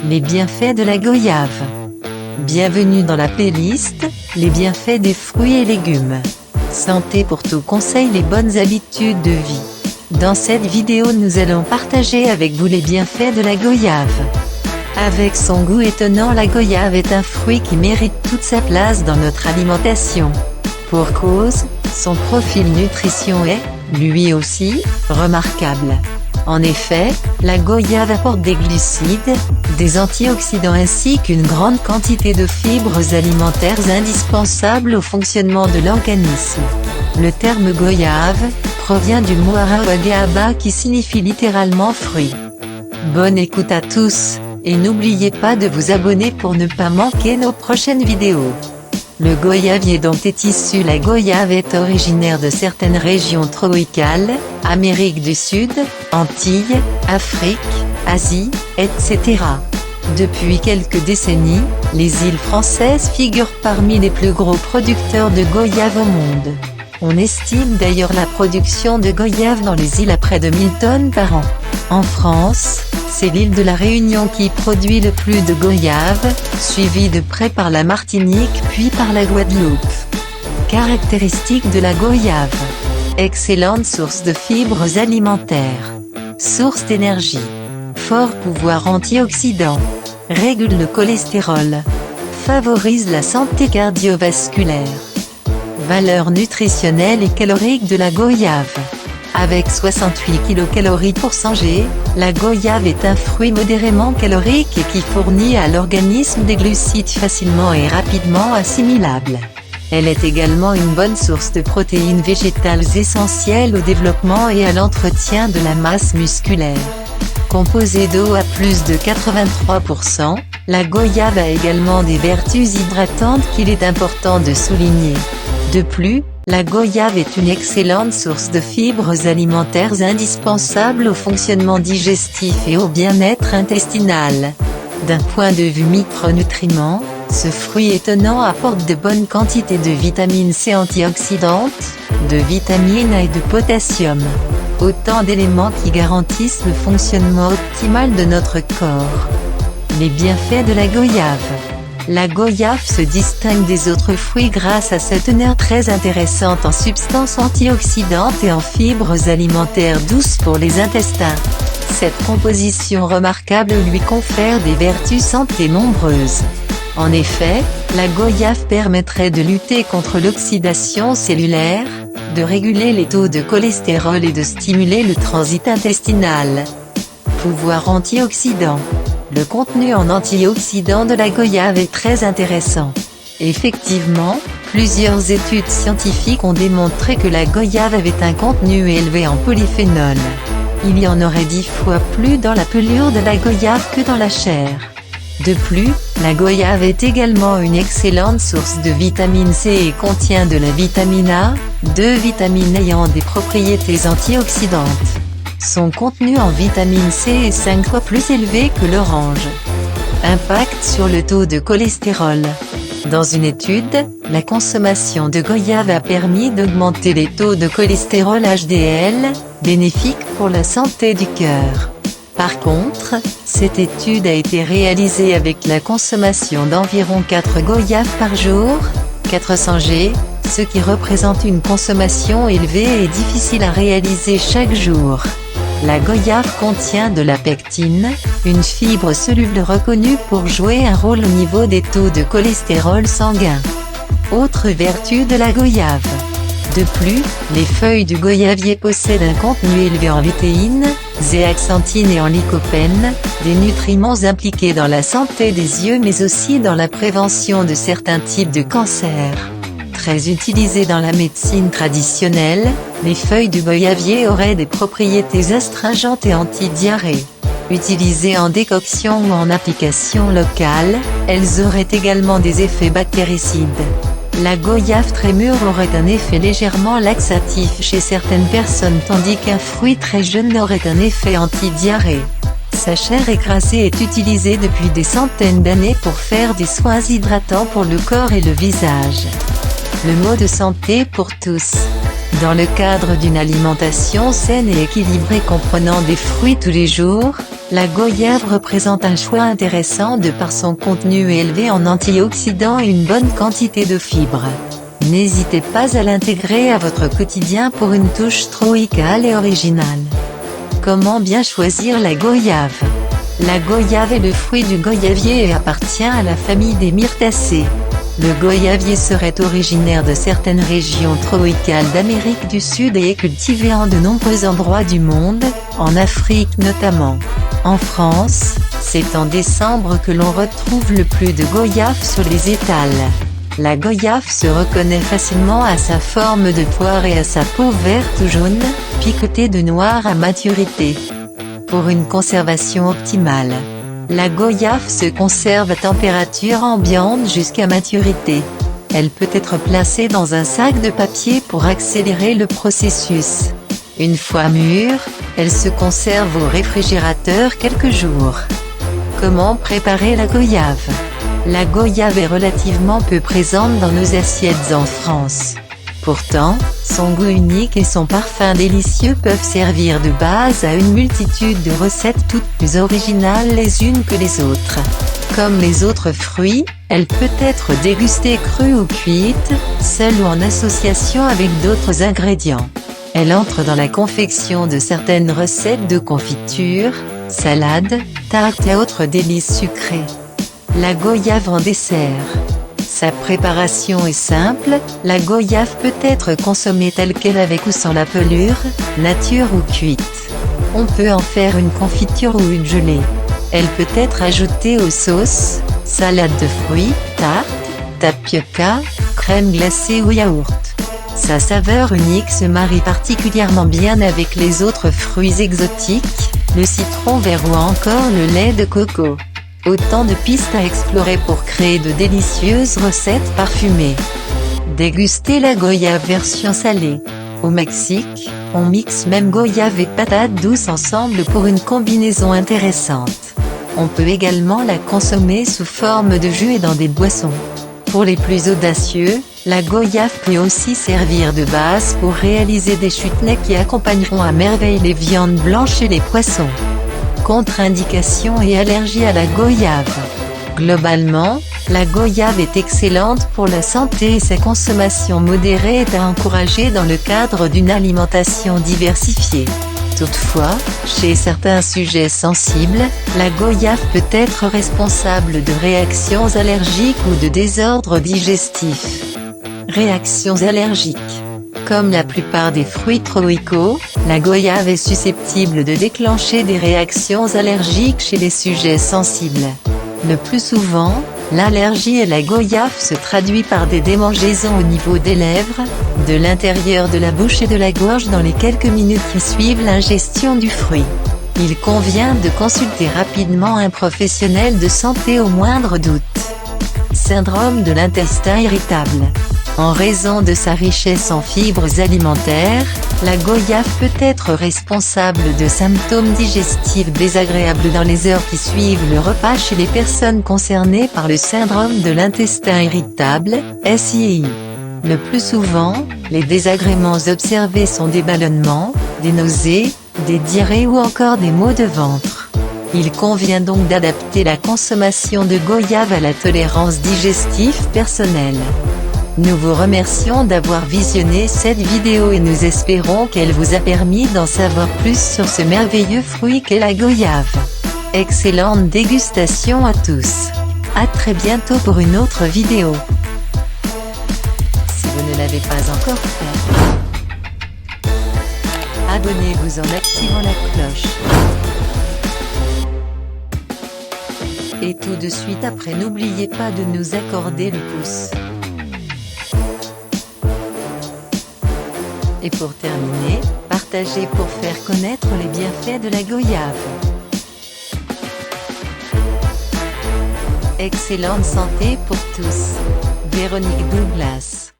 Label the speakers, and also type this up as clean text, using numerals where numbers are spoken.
Speaker 1: Les bienfaits de la goyave. Bienvenue dans la playlist, les bienfaits des fruits et légumes. Santé pour tout conseil, les bonnes habitudes de vie. Dans cette vidéo nous allons partager avec vous les bienfaits de la goyave. Avec son goût étonnant, la goyave est un fruit qui mérite toute sa place dans notre alimentation. Pour cause, son profil nutrition est, lui aussi, remarquable. En effet, la goyave apporte des glucides, des antioxydants ainsi qu'une grande quantité de fibres alimentaires indispensables au fonctionnement de l'organisme. Le terme goyave provient du mot arabe gaaba qui signifie littéralement fruit. Bonne écoute à tous, et n'oubliez pas de vous abonner pour ne pas manquer nos prochaines vidéos. Le goyavier dont est issu la goyave est originaire de certaines régions tropicales, Amérique du Sud, Antilles, Afrique, Asie, etc. Depuis quelques décennies, les îles françaises figurent parmi les plus gros producteurs de goyave au monde. On estime d'ailleurs la production de goyave dans les îles à près de 1000 tonnes par an. En France, c'est l'île de la Réunion qui produit le plus de goyave, suivie de près par la Martinique puis par la Guadeloupe. Caractéristiques de la goyave. Excellente source de fibres alimentaires. Source d'énergie. Fort pouvoir antioxydant. Régule le cholestérol. Favorise la santé cardiovasculaire. Valeur nutritionnelle et calorique de la goyave. Avec 68 kcal pour 100 g, la goyave est un fruit modérément calorique et qui fournit à l'organisme des glucides facilement et rapidement assimilables. Elle est également une bonne source de protéines végétales essentielles au développement et à l'entretien de la masse musculaire. Composée d'eau à plus de 83%, la goyave a également des vertus hydratantes qu'il est important de souligner. De plus, la goyave est une excellente source de fibres alimentaires indispensables au fonctionnement digestif et au bien-être intestinal. D'un point de vue micronutriments, ce fruit étonnant apporte de bonnes quantités de vitamine C antioxydantes, de vitamine A et de potassium. Autant d'éléments qui garantissent le fonctionnement optimal de notre corps. Les bienfaits de la goyave. La goyave se distingue des autres fruits grâce à sa teneur très intéressante en substances antioxydantes et en fibres alimentaires douces pour les intestins. Cette composition remarquable lui confère des vertus santé nombreuses. En effet, la goyave permettrait de lutter contre l'oxydation cellulaire, de réguler les taux de cholestérol et de stimuler le transit intestinal. Pouvoir antioxydant. Le contenu en antioxydants de la goyave est très intéressant. Effectivement, plusieurs études scientifiques ont démontré que la goyave avait un contenu élevé en polyphénol. Il y en aurait 10 fois plus dans la pelure de la goyave que dans la chair. De plus, la goyave est également une excellente source de vitamine C et contient de la vitamine A, deux vitamines ayant des propriétés antioxydantes. Son contenu en vitamine C est 5 fois plus élevé que l'orange. Impact sur le taux de cholestérol. Dans une étude, la consommation de goyave a permis d'augmenter les taux de cholestérol HDL, bénéfiques pour la santé du cœur. Par contre, cette étude a été réalisée avec la consommation d'environ 4 goyaves par jour, 400 g, ce qui représente une consommation élevée et difficile à réaliser chaque jour. La goyave contient de la pectine, une fibre soluble reconnue pour jouer un rôle au niveau des taux de cholestérol sanguin. Autre vertu de la goyave. De plus, les feuilles du goyavier possèdent un contenu élevé en lutéine, zéaxanthine et en lycopène, des nutriments impliqués dans la santé des yeux mais aussi dans la prévention de certains types de cancers. Très utilisées dans la médecine traditionnelle, les feuilles du goyavier auraient des propriétés astringentes et anti-diarrhée. Utilisées en décoction ou en application locale, elles auraient également des effets bactéricides. La goyave très mûre aurait un effet légèrement laxatif chez certaines personnes tandis qu'un fruit très jeune aurait un effet anti-diarrhée. Sa chair écrasée est utilisée depuis des centaines d'années pour faire des soins hydratants pour le corps et le visage. Le mot de santé pour tous. Dans le cadre d'une alimentation saine et équilibrée comprenant des fruits tous les jours, La goyave représente un choix intéressant de par son contenu élevé en antioxydants et une bonne quantité de fibres. N'hésitez pas à l'intégrer à votre quotidien pour une touche tropicale et originale. Comment bien choisir la goyave? La goyave est le fruit du goyavier et appartient à la famille des myrtacées. Le goyavier serait originaire de certaines régions tropicales d'Amérique du Sud et est cultivé en de nombreux endroits du monde, en Afrique notamment. En France, c'est en décembre que l'on retrouve le plus de goyaves sur les étals. La goyave se reconnaît facilement à sa forme de poire et à sa peau verte ou jaune, piquetée de noir à maturité. Pour une conservation optimale, la goyave se conserve à température ambiante jusqu'à maturité. Elle peut être placée dans un sac de papier pour accélérer le processus. Une fois mûre, elle se conserve au réfrigérateur quelques jours. Comment préparer la goyave? La goyave est relativement peu présente dans nos assiettes en France. Pourtant, son goût unique et son parfum délicieux peuvent servir de base à une multitude de recettes toutes plus originales les unes que les autres. Comme les autres fruits, elle peut être dégustée crue ou cuite, seule ou en association avec d'autres ingrédients. Elle entre dans la confection de certaines recettes de confiture, salades, tartes et autres délices sucrées. La goyave en dessert. Sa préparation est simple, la goyave peut être consommée telle qu'elle avec ou sans la pelure, nature ou cuite. On peut en faire une confiture ou une gelée. Elle peut être ajoutée aux sauces, salade de fruits, tarte, tapioca, crème glacée ou yaourt. Sa saveur unique se marie particulièrement bien avec les autres fruits exotiques, le citron vert ou encore le lait de coco. Autant de pistes à explorer pour créer de délicieuses recettes parfumées. Dégustez la goyave version salée. Au Mexique, on mixe même goyave et patates douces ensemble pour une combinaison intéressante. On peut également la consommer sous forme de jus et dans des boissons. Pour les plus audacieux, la goyave peut aussi servir de base pour réaliser des chutneys qui accompagneront à merveille les viandes blanches et les poissons. Contre-indications et allergies à la goyave. Globalement, la goyave est excellente pour la santé et sa consommation modérée est à encourager dans le cadre d'une alimentation diversifiée. Toutefois, chez certains sujets sensibles, la goyave peut être responsable de réactions allergiques ou de désordres digestifs. Réactions allergiques. Comme la plupart des fruits tropicaux, la goyave est susceptible de déclencher des réactions allergiques chez les sujets sensibles. Le plus souvent, l'allergie à la goyave se traduit par des démangeaisons au niveau des lèvres, de l'intérieur de la bouche et de la gorge dans les quelques minutes qui suivent l'ingestion du fruit. Il convient de consulter rapidement un professionnel de santé au moindre doute. Syndrome de l'intestin irritable. En raison de sa richesse en fibres alimentaires, la goyave peut être responsable de symptômes digestifs désagréables dans les heures qui suivent le repas chez les personnes concernées par le syndrome de l'intestin irritable, SII. Le plus souvent, les désagréments observés sont des ballonnements, des nausées, des diarrhées ou encore des maux de ventre. Il convient donc d'adapter la consommation de goyave à la tolérance digestive personnelle. Nous vous remercions d'avoir visionné cette vidéo et nous espérons qu'elle vous a permis d'en savoir plus sur ce merveilleux fruit qu'est la goyave. Excellente dégustation à tous. À très bientôt pour une autre vidéo. Si vous ne l'avez pas encore fait, abonnez-vous en activant la cloche. Et tout de suite après, n'oubliez pas de nous accorder le pouce. Et pour terminer, partagez pour faire connaître les bienfaits de la goyave. Excellente santé pour tous. Véronique Douglas.